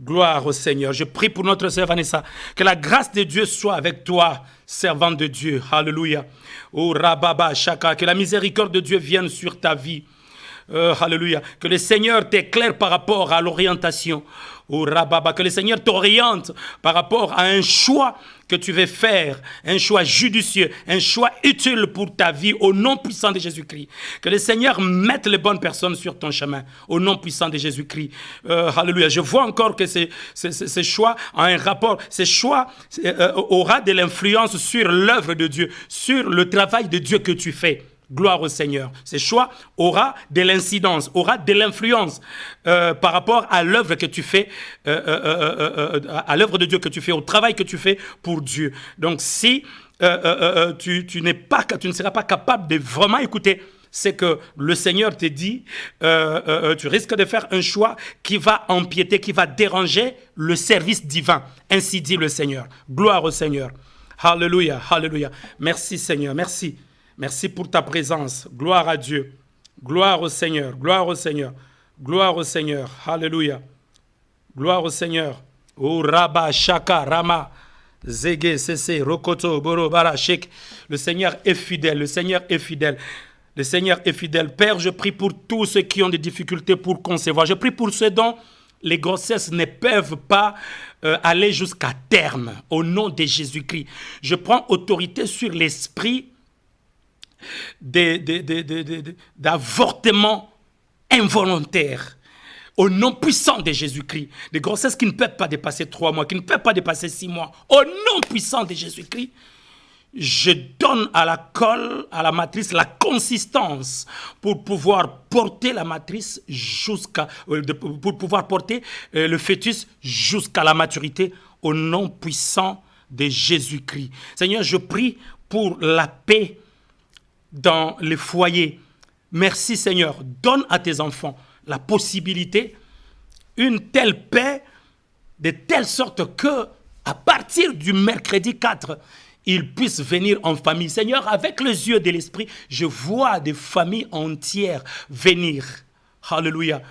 Gloire au Seigneur. Je prie pour notre sœur Vanessa. Que la grâce de Dieu soit avec toi, servante de Dieu. Alléluia. Oh Rababa, Shaka. Que la miséricorde de Dieu vienne sur ta vie. Alléluia. Que le Seigneur t'éclaire par rapport à l'orientation. Que le Seigneur t'oriente par rapport à un choix que tu veux faire, un choix judicieux, un choix utile pour ta vie au nom puissant de Jésus-Christ. Que le Seigneur mette les bonnes personnes sur ton chemin au nom puissant de Jésus-Christ. Alléluia. Je vois encore que ces choix ont un rapport, ces choix aura de l'influence sur l'œuvre de Dieu, sur le travail de Dieu que tu fais. Gloire au Seigneur. Ces choix aura de l'incidence, aura de l'influence par rapport à l'œuvre que tu fais, à l'œuvre de Dieu que tu fais, au travail que tu fais pour Dieu. Donc si tu ne seras pas capable de vraiment écouter ce que le Seigneur te dit, tu risques de faire un choix qui va empiéter, qui va déranger le service divin. Ainsi dit le Seigneur. Gloire au Seigneur. Alléluia, alléluia. Merci Seigneur, merci. Merci pour ta présence. Gloire à Dieu. Gloire au Seigneur. Gloire au Seigneur. Gloire au Seigneur. Alléluia. Gloire au Seigneur. O Rabba, Shaka, Rama, Zege, Sese, Rokoto, Boro, Bara, Shek. Le Seigneur est fidèle. Le Seigneur est fidèle. Le Seigneur est fidèle. Père, je prie pour tous ceux qui ont des difficultés pour concevoir. Je prie pour ceux dont les grossesses ne peuvent pas aller jusqu'à terme. Au nom de Jésus-Christ. Je prends autorité sur l'esprit d'avortement involontaire au nom puissant de Jésus-Christ, des grossesses qui ne peuvent pas dépasser 3 mois, qui ne peuvent pas dépasser 6 mois, au nom puissant de Jésus-Christ, je donne à la colle, à la matrice, la consistance pour pouvoir porter la matrice pour pouvoir porter le fœtus jusqu'à la maturité, au nom puissant de Jésus-Christ. Seigneur, je prie pour la paix dans les foyers. Merci Seigneur, donne à tes enfants la possibilité, une telle paix, de telle sorte que à partir du mercredi 4, ils puissent venir en famille. Seigneur, avec les yeux de l'esprit, je vois des familles entières venir. Alléluia.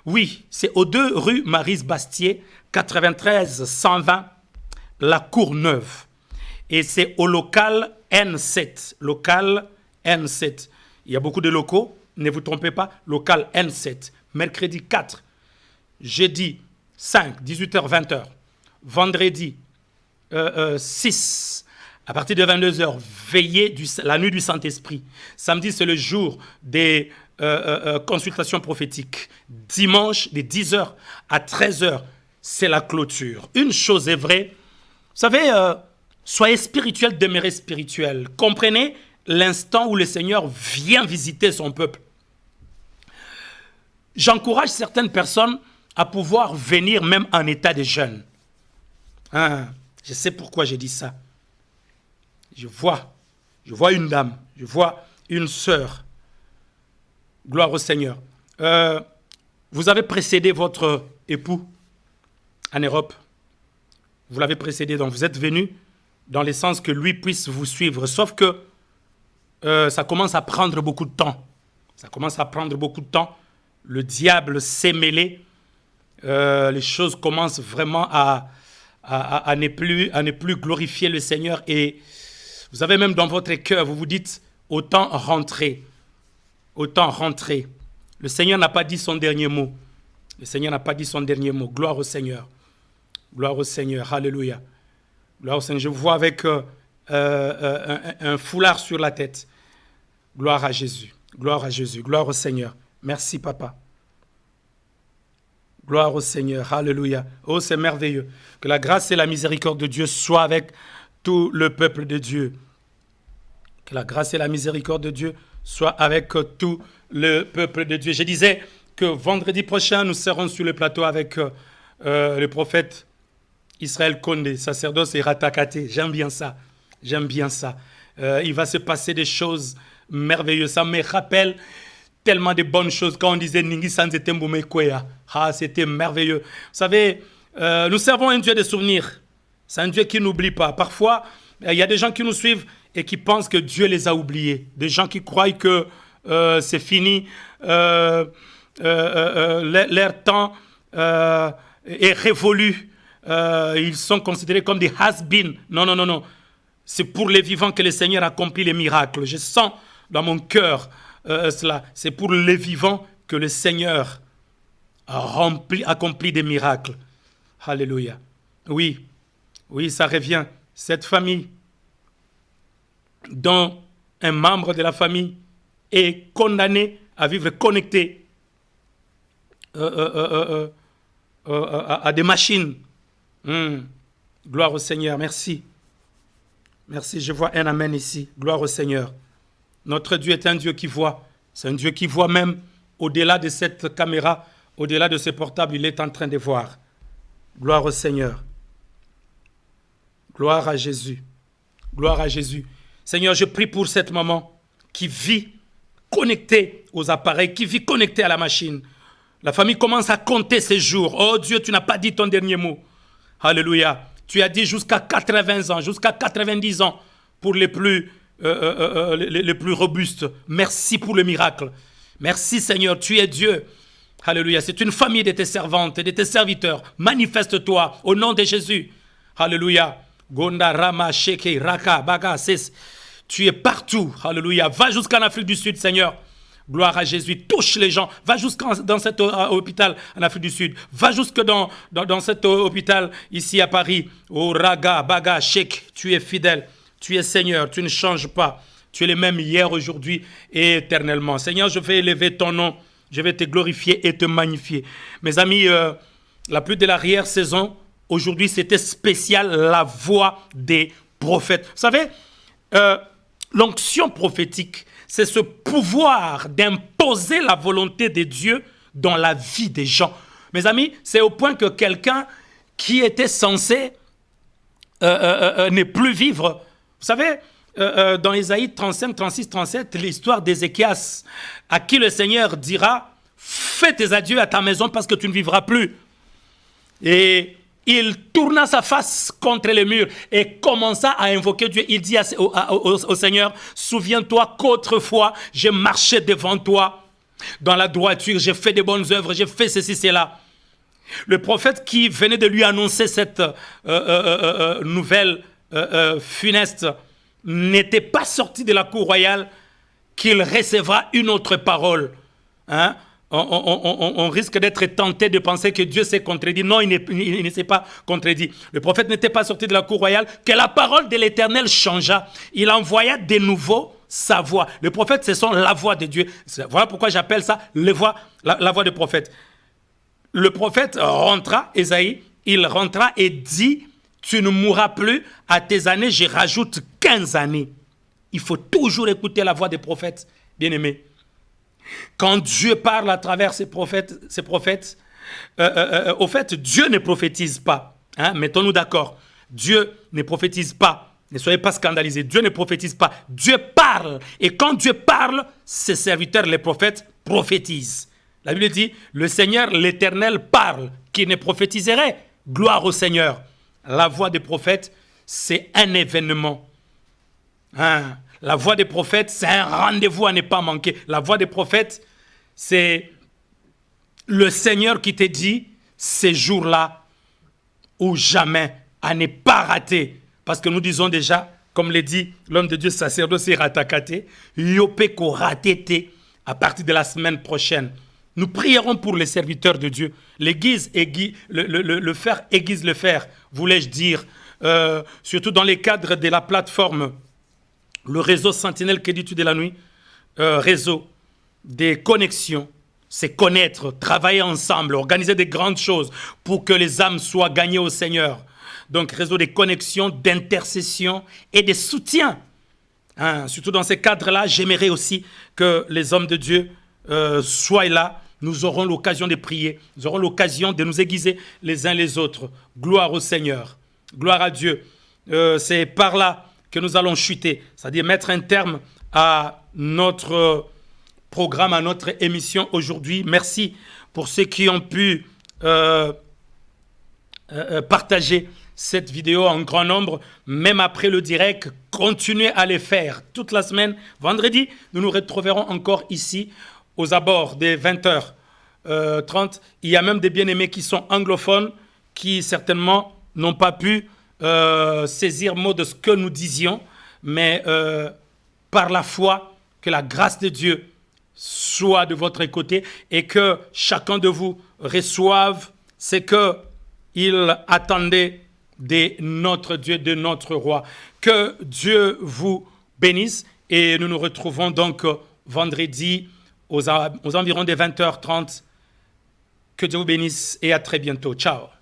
Oui, c'est aux 2 rue Maryse-Bastier, 93 120, La Courneuve. Et c'est au local N7. Local N7. Il y a beaucoup de locaux, ne vous trompez pas, local N7, mercredi 4, jeudi 5, 18h, 20h, vendredi 6, à partir de 22h, veillée la nuit du Saint-Esprit. Samedi, c'est le jour des consultations prophétiques. Dimanche, de 10h à 13h, c'est la clôture. Une chose est vraie, vous savez, soyez spirituel, demeurez spirituel. Comprenez l'instant où le Seigneur vient visiter son peuple. J'encourage certaines personnes à pouvoir venir même en état de jeûne. Je sais pourquoi j'ai dit ça. Je vois une dame, je vois une sœur. Gloire au Seigneur. Vous avez précédé votre époux en Europe. Vous l'avez précédé, donc vous êtes venu dans le sens que lui puisse vous suivre. Sauf que ça commence à prendre beaucoup de temps. Ça commence à prendre beaucoup de temps. Le diable s'est mêlé. Les choses commencent vraiment à ne plus glorifier le Seigneur. Et vous avez même dans votre cœur, vous vous dites, autant rentrer. Autant rentrer. Le Seigneur n'a pas dit son dernier mot. Le Seigneur n'a pas dit son dernier mot. Gloire au Seigneur. Gloire au Seigneur. Alléluia. Gloire au Seigneur. Je vous vois avec un foulard sur la tête. Gloire à Jésus. Gloire à Jésus. Gloire au Seigneur. Merci, Papa. Gloire au Seigneur. Alléluia. Oh, c'est merveilleux. Que la grâce et la miséricorde de Dieu soient avec tout le peuple de Dieu. Que la grâce et la miséricorde de Dieu soient avec tout le peuple de Dieu. Je disais que vendredi prochain, nous serons sur le plateau avec le prophète Israël Condé, sacerdoce et Ratakate. J'aime bien ça. J'aime bien ça. Il va se passer des choses merveilleuses. Ça me rappelle tellement de bonnes choses quand on disait Ningi Sanzetembume Kwea. Ah, c'était merveilleux. Vous savez, nous servons un Dieu de souvenirs. C'est un Dieu qui n'oublie pas. Parfois, il y a des gens qui nous suivent et qui pensent que Dieu les a oubliés. Des gens qui croient que c'est fini, leur temps est révolu. Ils sont considérés comme des has-been. Non, non, non, non. C'est pour les vivants que le Seigneur accomplit les miracles. Je sens dans mon cœur cela. C'est pour les vivants que le Seigneur accomplit des miracles. Alléluia. Oui, oui, ça revient. Cette famille dont un membre de la famille est condamné à vivre connecté à des machines. Gloire au Seigneur, merci. Merci, je vois un amen ici. Gloire au Seigneur. Notre Dieu est un Dieu qui voit. C'est un Dieu qui voit même au-delà de cette caméra, au-delà de ce portable, il est en train de voir. Gloire au Seigneur. Gloire à Jésus. Gloire à Jésus. Seigneur, je prie pour cette maman qui vit connectée aux appareils, qui vit connectée à la machine. La famille commence à compter ses jours. Oh Dieu, tu n'as pas dit ton dernier mot. Alléluia. Tu as dit jusqu'à 80 ans, jusqu'à 90 ans pour les plus robustes. Merci pour le miracle. Merci Seigneur, tu es Dieu. Alléluia. C'est une famille de tes servantes et de tes serviteurs. Manifeste-toi au nom de Jésus. Alléluia. Gonda, Rama, Sheke, Raka, Baga, Ses. Tu es partout. Alléluia. Va jusqu'en Afrique du Sud, Seigneur. Gloire à Jésus. Touche les gens. Va dans cet hôpital en Afrique du Sud. Va jusque dans cet hôpital ici à Paris. Oh, Raga, Baga, Shek. Tu es fidèle. Tu es Seigneur. Tu ne changes pas. Tu es le même hier, aujourd'hui et éternellement. Seigneur, je vais élever ton nom. Je vais te glorifier et te magnifier. Mes amis, la pluie de l'arrière-saison, aujourd'hui, c'était spécial, la voix des prophètes. Vous savez, l'onction prophétique, c'est ce pouvoir d'imposer la volonté de Dieu dans la vie des gens. Mes amis, c'est au point que quelqu'un qui était censé ne plus vivre. Vous savez, dans Ésaïe 35, 36, 37, l'histoire d'Ézéchias, à qui le Seigneur dira, fais tes adieux à ta maison parce que tu ne vivras plus. Et il tourna sa face contre le mur et commença à invoquer Dieu. Il dit au Seigneur, souviens-toi qu'autrefois, j'ai marché devant toi dans la droiture, j'ai fait de bonnes œuvres, j'ai fait ceci, cela. Le prophète qui venait de lui annoncer cette nouvelle funeste n'était pas sorti de la cour royale qu'il recevra une autre parole. Hein? On risque d'être tenté de penser que Dieu s'est contredit. Non, il ne s'est pas contredit. Le prophète n'était pas sorti de la cour royale, que la parole de l'Éternel changea. Il envoya de nouveau sa voix. Le prophète, ce sont la voix de Dieu. Voilà pourquoi j'appelle ça la voix du prophète. Le prophète rentra, Ésaïe, il rentra et dit, tu ne mourras plus, à tes années, je rajoute 15 années. Il faut toujours écouter la voix des prophètes, bien-aimés. Quand Dieu parle à travers ses prophètes, au fait, Dieu ne prophétise pas. Hein? Mettons-nous d'accord. Dieu ne prophétise pas. Ne soyez pas scandalisés. Dieu ne prophétise pas. Dieu parle. Et quand Dieu parle, ses serviteurs, les prophètes, prophétisent. La Bible dit, le Seigneur, l'Éternel parle. Qui ne prophétiserait? Gloire au Seigneur. La voix des prophètes, c'est un événement. Hein? La voix des prophètes, c'est un rendez-vous à ne pas manquer. La voix des prophètes, c'est le Seigneur qui te dit, ces jours-là, ou jamais, à ne pas rater. Parce que nous disons déjà, comme le dit l'homme de Dieu, sacerdoce ratakate, yopeko ratete, à partir de la semaine prochaine. Nous prierons pour les serviteurs de Dieu. L'église, le fer aiguise le fer, voulais-je dire, surtout dans les cadres de la plateforme, le réseau Sentinelle que dis-tu de la nuit, réseau des connexions, c'est connaître, travailler ensemble, organiser des grandes choses pour que les âmes soient gagnées au Seigneur. Donc réseau des connexions, d'intercession et de soutien. Hein, surtout dans ces cadres-là, j'aimerais aussi que les hommes de Dieu soient là. Nous aurons l'occasion de prier, nous aurons l'occasion de nous aiguiser les uns les autres. Gloire au Seigneur, gloire à Dieu. C'est par là que nous allons chuter, c'est-à-dire mettre un terme à notre programme, à notre émission aujourd'hui. Merci pour ceux qui ont pu partager cette vidéo en grand nombre, même après le direct. Continuez à les faire toute la semaine. Vendredi, nous nous retrouverons encore ici aux abords des 20h30. Il y a même des bien-aimés qui sont anglophones, qui certainement n'ont pas pu saisir mot de ce que nous disions, mais par la foi, que la grâce de Dieu soit de votre côté et que chacun de vous reçoive ce qu'il attendait de notre Dieu, de notre roi. Que Dieu vous bénisse et nous nous retrouvons donc vendredi aux environs des 20h30. Que Dieu vous bénisse et à très bientôt. Ciao.